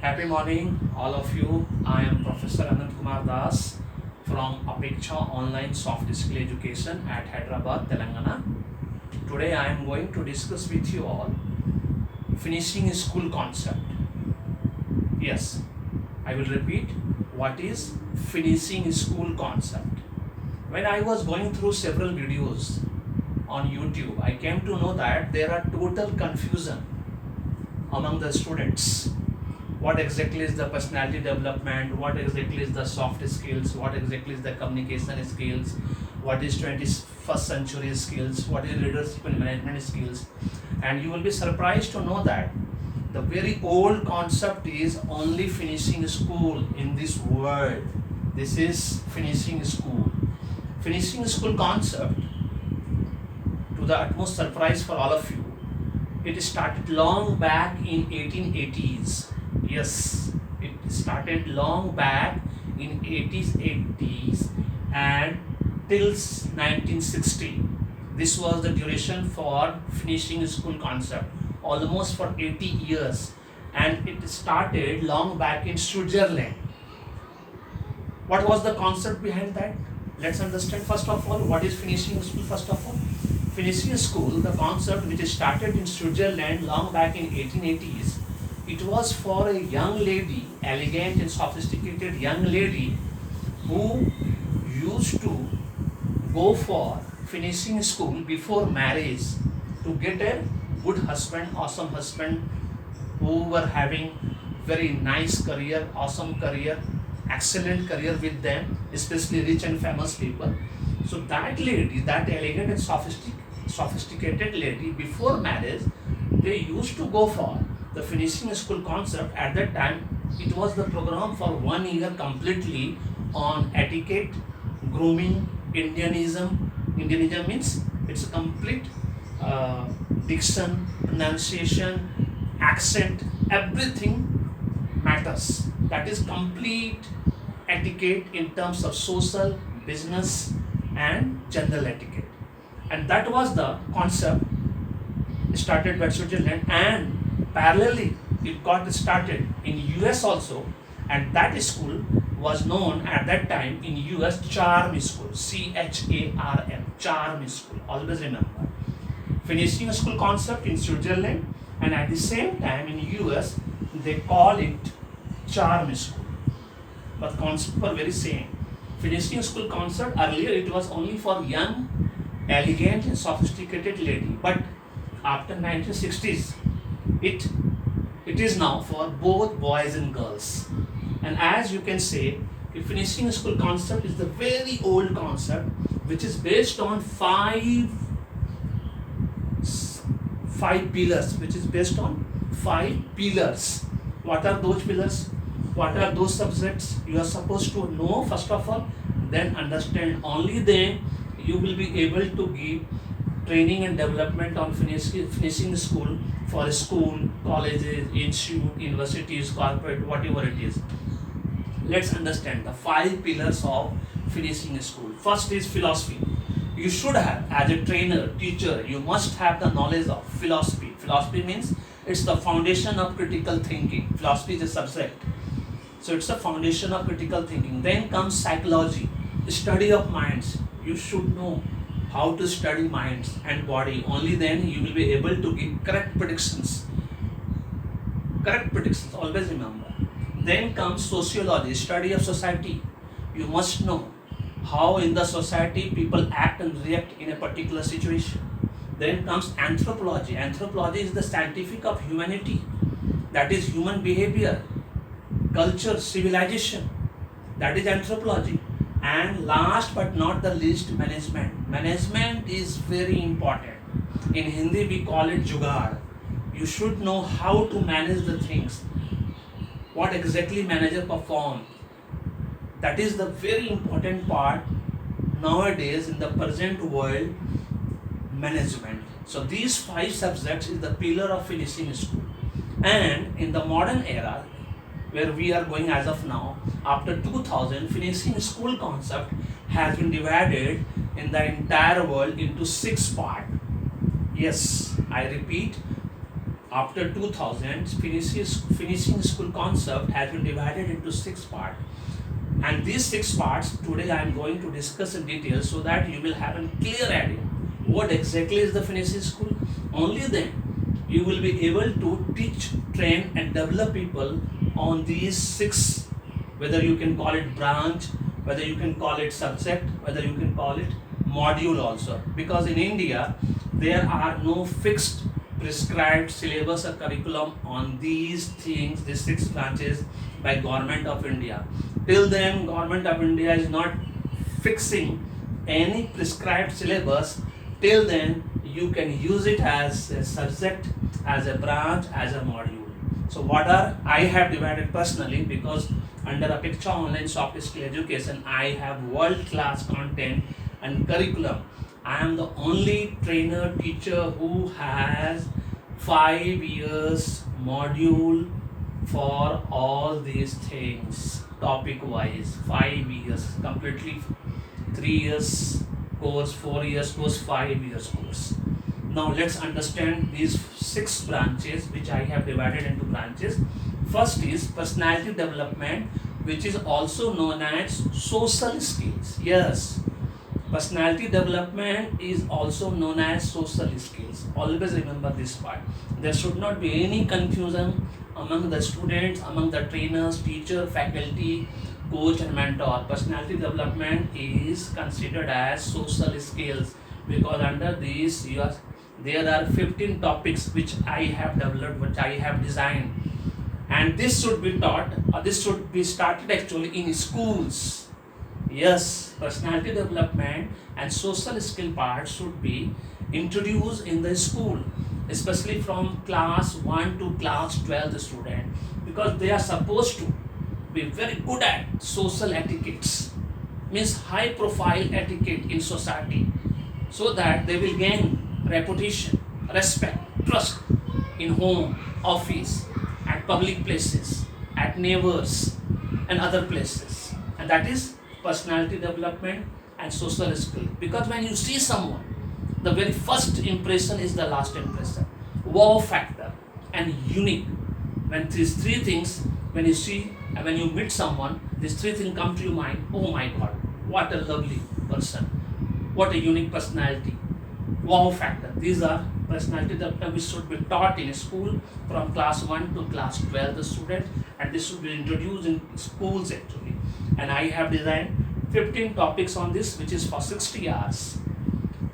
Happy morning, all of you. I am Professor Anand Kumar Das from Apeksha Online Soft Skill Education at Hyderabad, Telangana. Today I am going to discuss with you all finishing school concept. Yes, I will repeat what is finishing school concept. When I was going through several videos on YouTube, I came to know that there are total confusion among the students. What exactly is the personality development, what exactly is the soft skills, what exactly is the communication skills, what is 21st century skills, what is leadership and management skills. And you will be surprised to know that the very old concept is only finishing school in this world. This is finishing school. Finishing school concept, to the utmost surprise for all of you, it started long back in 1880s. Yes, it started long back in 80s and till 1960. This was the duration for finishing school concept, almost for 80 years, and it started long back in Switzerland. What was the concept behind that? Let's understand first of all what is finishing school. First of all, finishing school, the concept which started in Switzerland long back in 1880s, it was for a young lady, elegant and sophisticated young lady, who used to go for finishing school before marriage to get a good husband, awesome husband, who were having very nice career, awesome career, excellent career with them, especially rich and famous people. So that lady, that elegant and sophisticated lady, before marriage, they used to go for the finishing school concept. At that time, it was the program for 1 year completely on etiquette, grooming, Indianism. Indianism means it's a complete diction, pronunciation, accent, everything matters. That is complete etiquette in terms of social, business, and general etiquette. And that was the concept started by Switzerland, and parallelly it got started in US also, and that school was known at that time in US Charm School, CHARM, Charm School. Always remember, finishing school concept in Switzerland, and at the same time in US they call it Charm School, but concept were very same. Finishing school concept, earlier it was only for young, elegant and sophisticated lady, but after 1960s it is now for both boys and girls. And as you can say, the finishing school concept is the very old concept which is based on five pillars, which is based on 5 pillars. What are those pillars? What are those subjects? You are supposed to know first of all, then understand. Only then you will be able to give training and development on finishing school for school, colleges, institute, universities, corporate, whatever it is. Let's understand the 5 pillars of finishing school. First is philosophy. You should have, as a trainer, teacher, you must have the knowledge of philosophy. Philosophy means it's the foundation of critical thinking. Philosophy is a subject. So it's the foundation of critical thinking. Then comes psychology, study of minds. You should know how to study minds and body. Only then you will be able to give correct predictions. Correct predictions, always remember. Then comes sociology, study of society. You must know how in the society people act and react in a particular situation. Then comes anthropology. Anthropology is the scientific of humanity. That is human behavior, culture, civilization. That is anthropology. And last but not the least, management. Management is very important. In Hindi we call it jugaad. You should know how to manage the things. What exactly manager perform. That is the very important part nowadays in the present world, management. So these 5 subjects is the pillar of finishing school. And in the modern era, where we are going as of now, after 2000, finishing school concept has been divided in the entire world into 6 parts. Yes, I repeat, after 2000, finishing school concept has been divided into 6 parts. And these 6 parts today I am going to discuss in detail so that you will have a clear idea what exactly is the finishing school. Only then you will be able to teach, train and develop people on these 6, whether you can call it branch, whether you can call it subject, whether you can call it module also. Because in India there are no fixed prescribed syllabus or curriculum on these things, these 6 branches by Government of India. Till then Government of India is not fixing any prescribed syllabus. Till then you can use it as a subject, as a branch, as a module. So what are I have divided personally, because under Apeksha Online Soft Skill Education I have world class content and curriculum. I am the only trainer teacher who has 5 years module for all these things, topic wise. 5 years completely, 3 years course, 4 years course, 5 years course. Now let's understand these 6 branches which I have divided into branches. First is personality development, which is also known as social skills. Yes, personality development is also known as social skills. Always remember this part. There should not be any confusion among the students, among the trainers, teacher, faculty, coach and mentor. Personality development is considered as social skills, because under these there are 15 topics which I have developed, which I have designed, and this should be taught, or this should be started actually in schools. Yes, personality development and social skill part should be introduced in the school, especially from class 1 to class 12 student, because they are supposed to be very good at social etiquettes, means high profile etiquette in society, so that they will gain reputation, respect, trust in home, office, at public places, at neighbors and other places. And that is personality development and social skill. Because when you see someone, the very first impression is the last impression. Wow factor and unique. When these 3 things, when you see and when you meet someone, these 3 things come to your mind. Oh my God, what a lovely person, what a unique personality. Wow factor. These are personality development which should be taught in school from class 1 to class 12 the student, and this should be introduced in schools actually. And I have designed 15 topics on this, which is for 60 hours.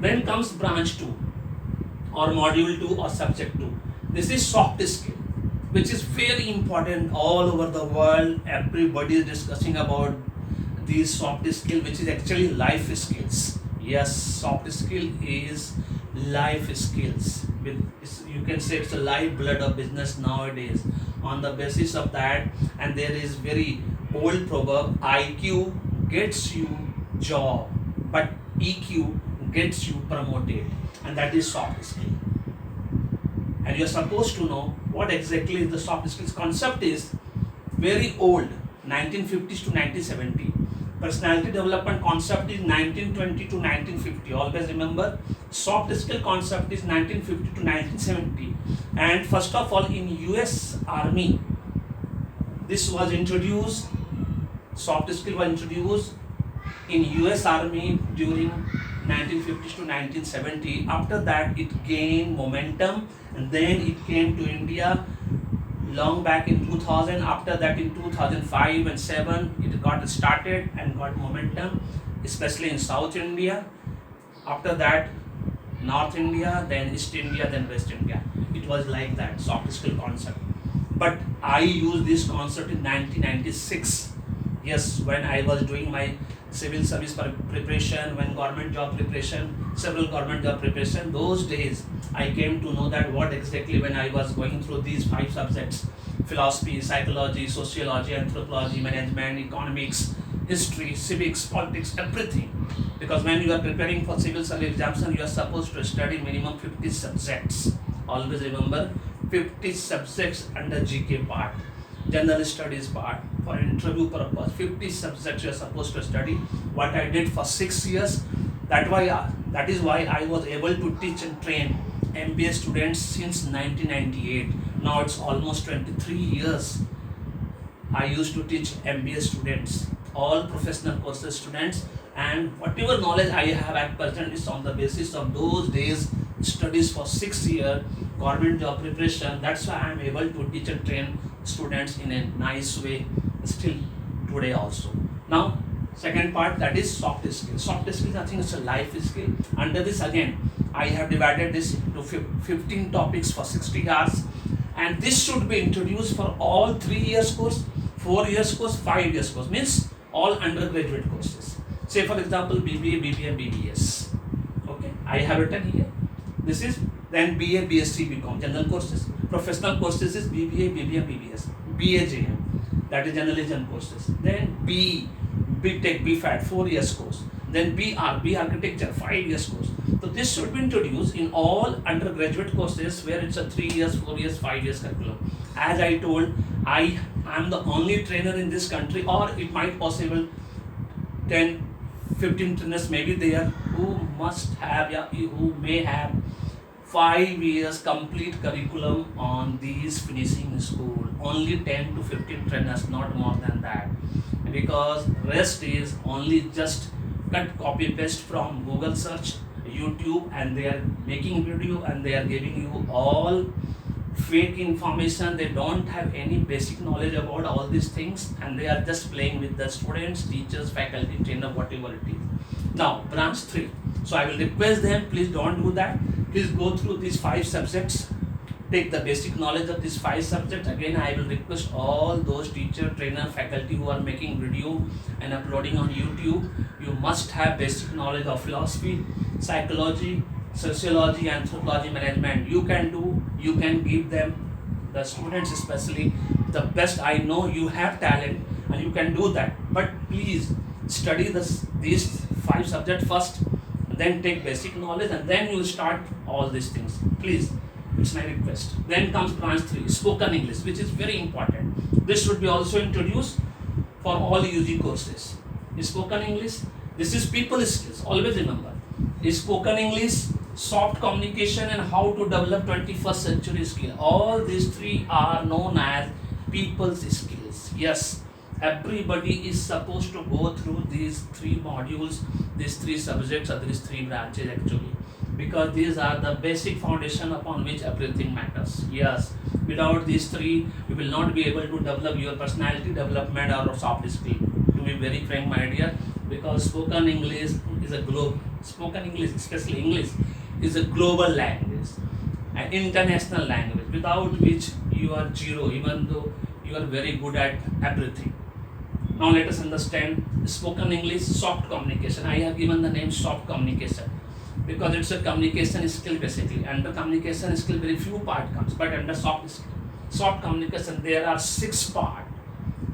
Then comes branch 2 or module 2 or subject 2. This is soft skill, which is very important all over the world. Everybody is discussing about these soft skill, which is actually life skills. Yes, soft skill is life skills. You can say it's a lifeblood of business nowadays. On the basis of that, and there is very old proverb: IQ gets you job, but EQ gets you promoted, and that is soft skill. And you are supposed to know what exactly is the soft skills. Concept is very old, 1950s to 1970. Personality development concept is 1920 to 1950. Always remember, soft skill concept is 1950 to 1970. And first of all, in US Army, this was introduced. Soft skill was introduced in US Army during 1950s to 1970. After that, it gained momentum, and then it came to India long back in 2000. After that, in 2005 and 7, it got started and got momentum, especially in South India. After that, North India, then East India, then West India. It was like that, soft skill concept. But I used this concept in 1996. Yes, when I was doing my civil service preparation, when government job preparation, several government job preparation, those days I came to know that what exactly, when I was going through these 5 subjects: philosophy, psychology, sociology, anthropology, management, economics, history, civics, politics, everything. Because when you are preparing for civil service examination, you are supposed to study minimum 50 subjects. Always remember, 50 subjects under GK part, general studies part, for interview purpose. 50 subjects you are supposed to study. What I did for 6 years, that is why I was able to teach and train MBA students since 1998. Now it's almost 23 years. I used to teach MBA students, all professional courses students, and whatever knowledge I have at present is on the basis of those days studies for 6 years, government job preparation. That's why I am able to teach and train students in a nice way still today also. Now, second part, that is soft skills. Soft skills, I think it's a life skill. Under this again, I have divided this into 15 topics for 60 hours, and this should be introduced for all 3 years course, 4 years course, 5 years course, means all undergraduate courses. Say for example BBA, BBM, BBS. Okay, I have written here. This is then BA, BSc, BCom, general courses. Professional courses is BBA, BBM, BBS. BAJM, that is journalism courses. Then B Tech, BFAT, 4 years course. Then BR, B Architecture, 5 years course. So this should be introduced in all undergraduate courses where it's a 3 years, 4 years, 5 years curriculum. As I told, I am the only trainer in this country, or it might possible 10, 15 trainers maybe there who must have, who may have 5 years complete curriculum on these finishing school. Only 10 to 15 trainers, not more than that. Because rest is only just cut, copy, paste from Google search, YouTube, and they are making video and they are giving you all fake information. They don't have any basic knowledge about all these things, and they are just playing with the students, teachers, faculty, trainer, whatever it is. Now, branch 3. So I will request them, please don't do that. Please go through these 5 subjects. Take the basic knowledge of these 5 subjects. Again, I will request all those teacher, trainer, faculty who are making video and uploading on YouTube, you must have basic knowledge of philosophy, psychology, sociology, anthropology, management. You can give them, the students especially, the best. I know you have talent and you can do that. But please study these 5 subjects first, then take basic knowledge, and then you start all these things. Please. It's my request. Then comes branch 3, spoken English, which is very important. This should be also introduced for all UG courses. Spoken English, this is people skills, always remember. Spoken English, soft communication, and how to develop 21st century skill. All these 3 are known as people's skills. Yes, everybody is supposed to go through these 3 modules, these 3 subjects, or these 3 branches actually. Because these are the basic foundation upon which everything matters. Yes, without these 3, you will not be able to develop your personality development or soft skill. To be very frank, my dear, because spoken English is a spoken English, especially English, is a global language, an international language, without which you are zero, even though you are very good at everything. Now let us understand spoken English, soft communication. I have given the name soft communication, because it's a communication skill basically. Under communication skill, very few part comes, but under soft communication, there are 6 parts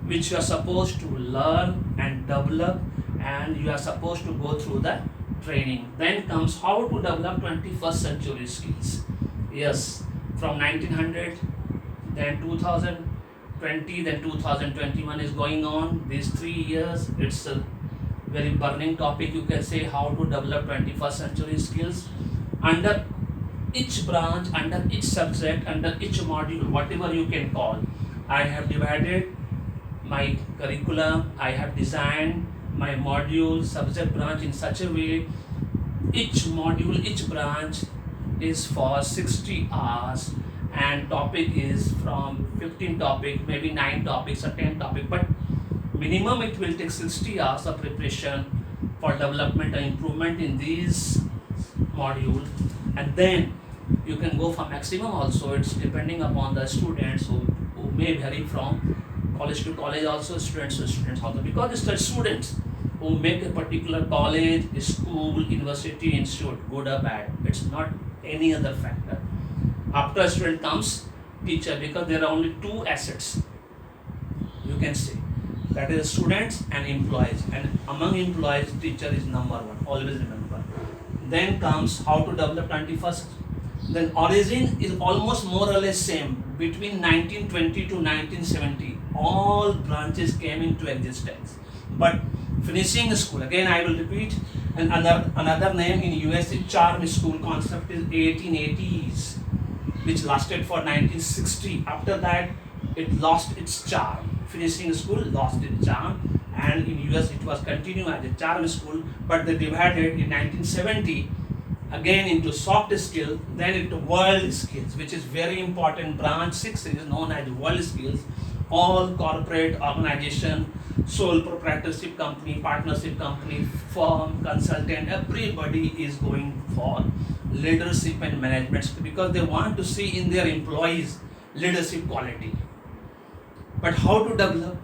which you are supposed to learn and develop, and you are supposed to go through the training. Then comes how to develop 21st century skills. Yes, from 1900, then 2020, then 2021 is going on. These 3 years, it's a very burning topic, you can say, how to develop 21st century skills. Under each branch, under each subject, under each module, whatever you can call, I have divided my curriculum, I have designed my module, subject, branch in such a way, each module, each branch is for 60 hours, and topic is from 15 topics, maybe 9 topics or 10 topics, but minimum it will take 60 hours of preparation for development and improvement in these modules. And then you can go for maximum also. It's depending upon the students who may vary from college to college also, students to students also, because it's the students who make a particular college, school, university, institute good or bad. It's not any other factor. After a student comes teacher, because there are only 2 assets, you can say, that is students and employees, and among employees teacher is number 1, always remember. Then comes how to develop 21st. Then origin is almost more or less same. Between 1920 to 1970 all branches came into existence, but finishing school, again I will repeat, And another name in US is charm school concept is 1880s, which lasted for 1960. After that, it lost its charm. Finishing school lost its charm, and in US it was continued as a charm school, but they divided in 1970 again into soft skills, then into world skills, which is very important. Branch 6 is known as world skills. All corporate organization, sole proprietorship company, partnership company, firm, consultant, everybody is going for leadership and management because they want to see in their employees leadership quality. But how to develop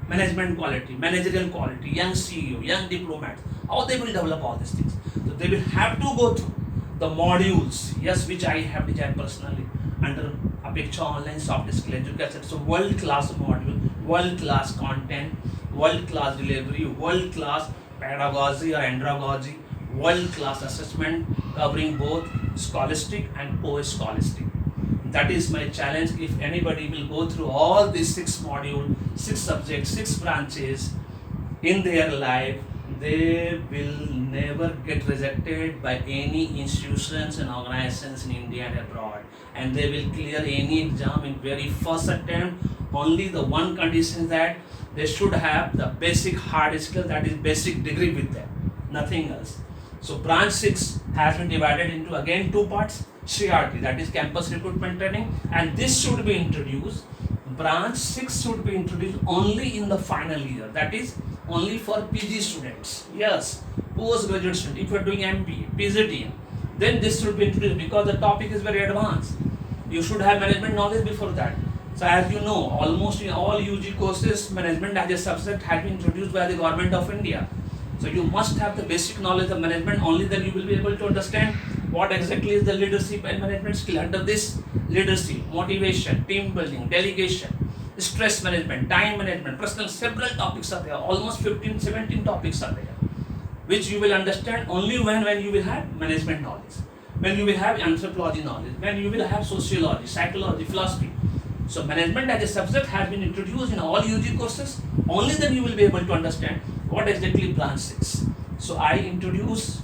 management quality, managerial quality, young CEO, young diplomats, how they will develop all these things? So they will have to go through the modules, yes, which I have designed personally under Apeksha Online Soft Skill Education. So world-class module, world-class content, world-class delivery, world-class pedagogy or andragogy, world-class assessment covering both scholastic and post-scholastic. That is my challenge. If anybody will go through all these 6 modules, 6 subjects, 6 branches in their life, they will never get rejected by any institutions and organizations in India and abroad, and they will clear any exam in very first attempt. Only the one condition is that they should have the basic hard skill, that is basic degree with them, nothing else. So branch 6 has been divided into again 2 parts. CRT, that is campus recruitment training, and this should be introduced. Branch 6 should be introduced only in the final year, that is only for PG students. Yes, postgraduate student. If you are doing MBA, PGDM, then this should be introduced because the topic is very advanced. You should have management knowledge before that. So as you know, almost in all UG courses, management as a subject has been introduced by the government of India. So you must have the basic knowledge of management, only then you will be able to understand what exactly is the leadership and management skill. Under this, leadership, motivation, team building, delegation, stress management, time management, personal, several topics are there. Almost 15, 17 topics are there, which you will understand only when you will have management knowledge, when you will have anthropology knowledge, when you will have sociology, psychology, philosophy. So management as a subject has been introduced in all UG courses. Only then you will be able to understand what exactly branch 6. So I introduce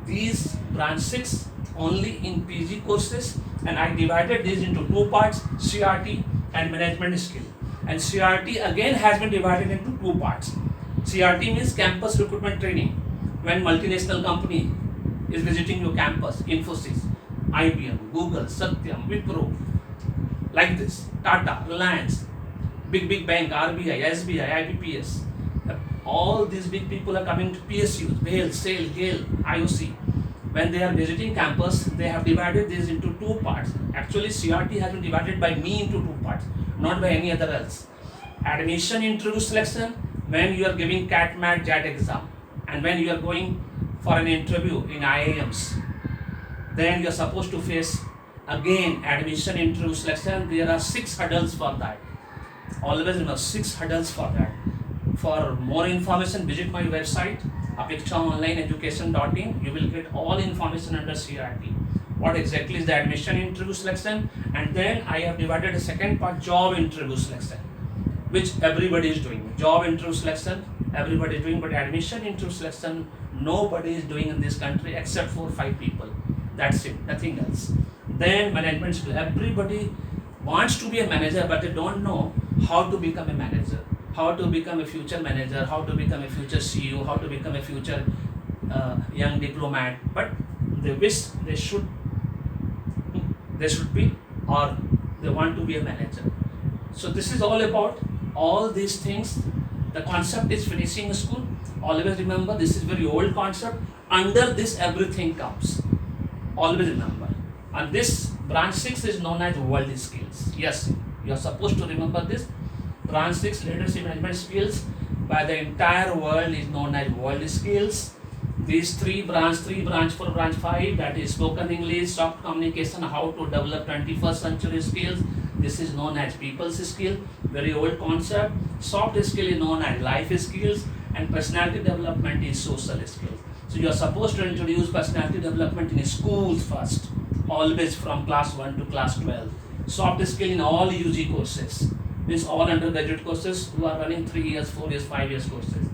these branch 6 only in PG courses, and I divided these into 2 parts, CRT and management skill. And CRT again has been divided into 2 parts. CRT means campus recruitment training. When multinational company is visiting your campus, Infosys, IBM, Google, Satyam, Wipro, like this, Tata, Reliance, big bank, RBI, SBI, IBPS, all these big people are coming to PSUs, BHEL, SAIL, GAIL, IOC. When they are visiting campus, they have divided this into 2 parts. Actually, CRT has been divided by me into 2 parts, not by any other else. Admission interview selection, when you are giving CAT, MAT, JAT exam, and when you are going for an interview in IIMs, then you are supposed to face again admission interview selection. There are 6 hurdles for that. Always remember 6 hurdles for that. For more information, visit my website apekshaonlineeducation.in. You will get all information under CRT. What exactly is the admission interview selection, and then I have divided a second part, job interview selection, which everybody is doing. Job interview selection everybody is doing, but admission interview selection nobody is doing in this country except for 5 people. That's it, nothing else. Then management skill. Everybody wants to be a manager, but they don't know how to become a manager, how to become a future manager, how to become a future CEO, how to become a future young diplomat. But they wish they should be, or they want to be a manager. So this is all about all these things. The concept is finishing school. Always remember, this is very old concept. Under this everything comes. Always remember. And this branch 6 is known as world skills. Yes, you are supposed to remember this. Branch 6 leadership management skills by the entire world is known as world skills. These 3 branch 4, branch 5, that is spoken English, soft communication, how to develop 21st century skills. This is known as people's skill, very old concept. Soft skill is known as life skills, and personality development is social skills. So you are supposed to introduce personality development in schools first, always from class 1 to class 12. Soft skill in all UG courses, means all undergraduate courses who are running 3 years, 4 years, 5 years courses.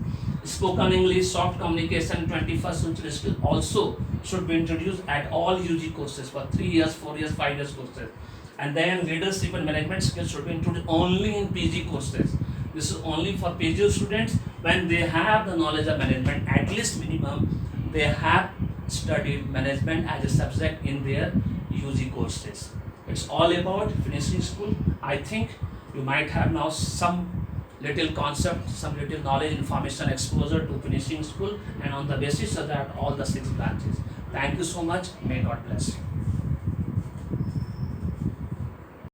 spoken English, soft communication, 21st century skill also should be introduced at all UG courses for 3 years, 4 years, 5 years courses. And then leadership and management skills should be introduced only in PG courses. This is only for PG students when they have the knowledge of management, at least minimum they have studied management as a subject in their UG courses. It's all about finishing school. I think you might have now some little concept, some little knowledge, information, exposure to finishing school, and on the basis of that all the 6 branches. Thank you so much. May God bless you.